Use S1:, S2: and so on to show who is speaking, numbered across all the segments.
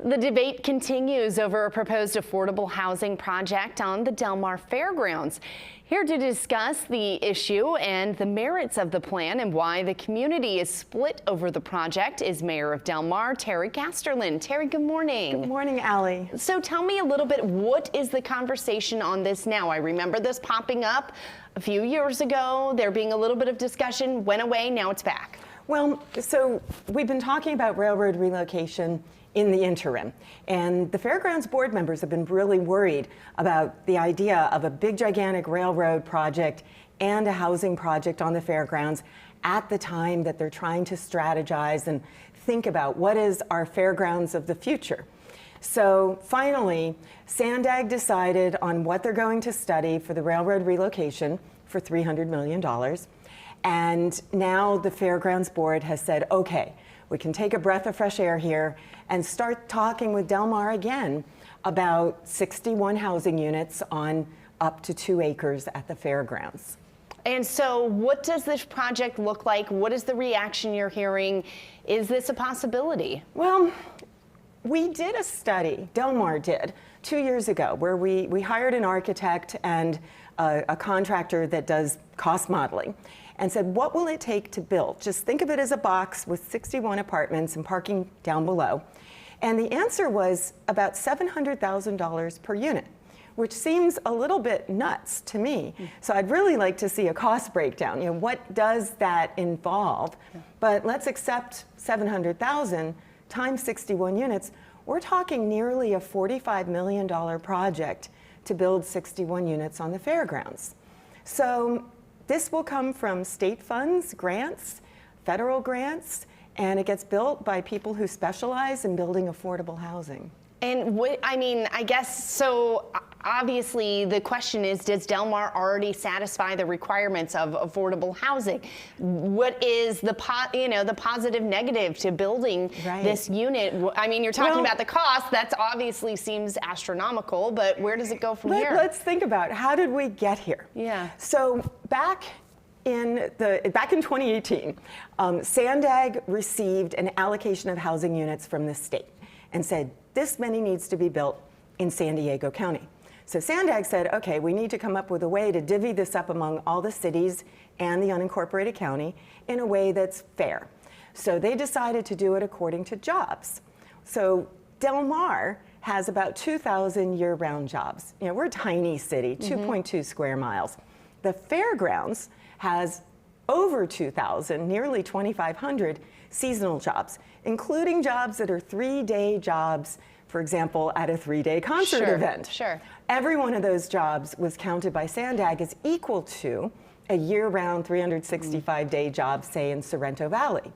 S1: The debate continues over a proposed affordable housing project on the Mar Fairgrounds. Here to discuss the issue and the merits of the plan and why the community is split over the project is Mayor of Del Mar, Terry Gaasterland. Terry, good morning.
S2: Good morning, Allie.
S1: So tell me a little bit, what is the conversation on this now? I remember this popping up a few years ago, there being a little bit of discussion, went away, now it's back.
S2: Well, so we've been talking about railroad relocation in the interim. And the Fairgrounds board members have been really worried about the idea of a big, gigantic railroad project and a housing project on the fairgrounds at the time that they're trying to strategize and think about what is our fairgrounds of the future. So finally, Sandag decided on what they're going to study for the railroad relocation for $300 million. And now the Fairgrounds board has said, okay, we can take a breath of fresh air here and start talking with Del Mar again about 61 housing units on up to 2 acres at the fairgrounds.
S1: And so what does this project look like? What is the reaction you're hearing? Is this a possibility?
S2: Well, we did a study, Del Mar did, 2 years ago, where we hired an architect and a contractor that does cost modeling, and said, what will it take to build? Just think of it as a box with 61 apartments and parking down below. And the answer was about $700,000 per unit, which seems a little bit nuts to me. So I'd really like to see a cost breakdown. You know, what does that involve? But let's accept 700,000 times 61 units. We're talking nearly a $45 million project to build 61 units on the fairgrounds. So this will come from state funds, grants, federal grants, and it gets built by people who specialize in building affordable housing.
S1: And I guess, so obviously the question is, does Del Mar already satisfy the requirements of affordable housing? What is the positive negative to building this unit? I mean, you're talking about the cost, that obviously seems astronomical, but where does it go from here?
S2: Let's think about, how did we get here?
S1: Yeah.
S2: So back in 2018, Sandag received an allocation of housing units from the state and said, this many needs to be built in San Diego County. So Sandag said, okay, we need to come up with a way to divvy this up among all the cities and the unincorporated county in a way that's fair. So they decided to do it according to jobs. So Del Mar has about 2,000 year-round jobs. You know, we're a tiny city, 2.2 square miles. The fairgrounds has over 2,000, nearly 2,500 seasonal jobs, including jobs that are 3-day jobs, for example, at a 3-day concert event.
S1: Sure.
S2: Every one of those jobs was counted by Sandag as equal to a year-round 365-day job, say, in Sorrento Valley.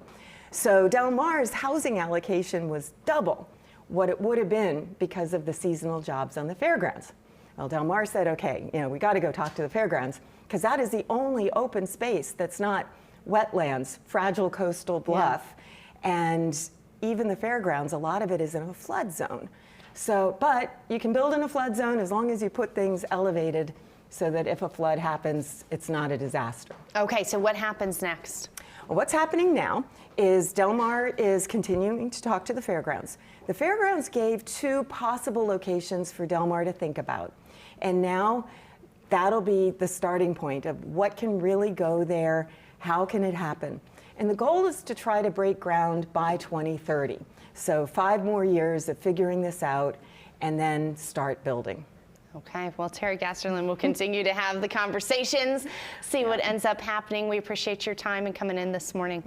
S2: So Del Mar's housing allocation was double what it would have been because of the seasonal jobs on the fairgrounds. Well, Del Mar said, okay, we got to go talk to the fairgrounds, because that is the only open space that's not wetlands, fragile coastal bluff, and even the fairgrounds, a lot of it is in a flood zone. So, but you can build in a flood zone as long as you put things elevated so that if a flood happens, it's not a disaster.
S1: Okay, so what happens next?
S2: Well, what's happening now is Del Mar is continuing to talk to the fairgrounds. The fairgrounds gave 2 possible locations for Del Mar to think about. And now that'll be the starting point of what can really go there, how can it happen. And the goal is to try to break ground by 2030. So 5 more years of figuring this out and then start building.
S1: Okay, well, Terry Gaasterland will continue to have the conversations, see what ends up happening. We appreciate your time and coming in this morning.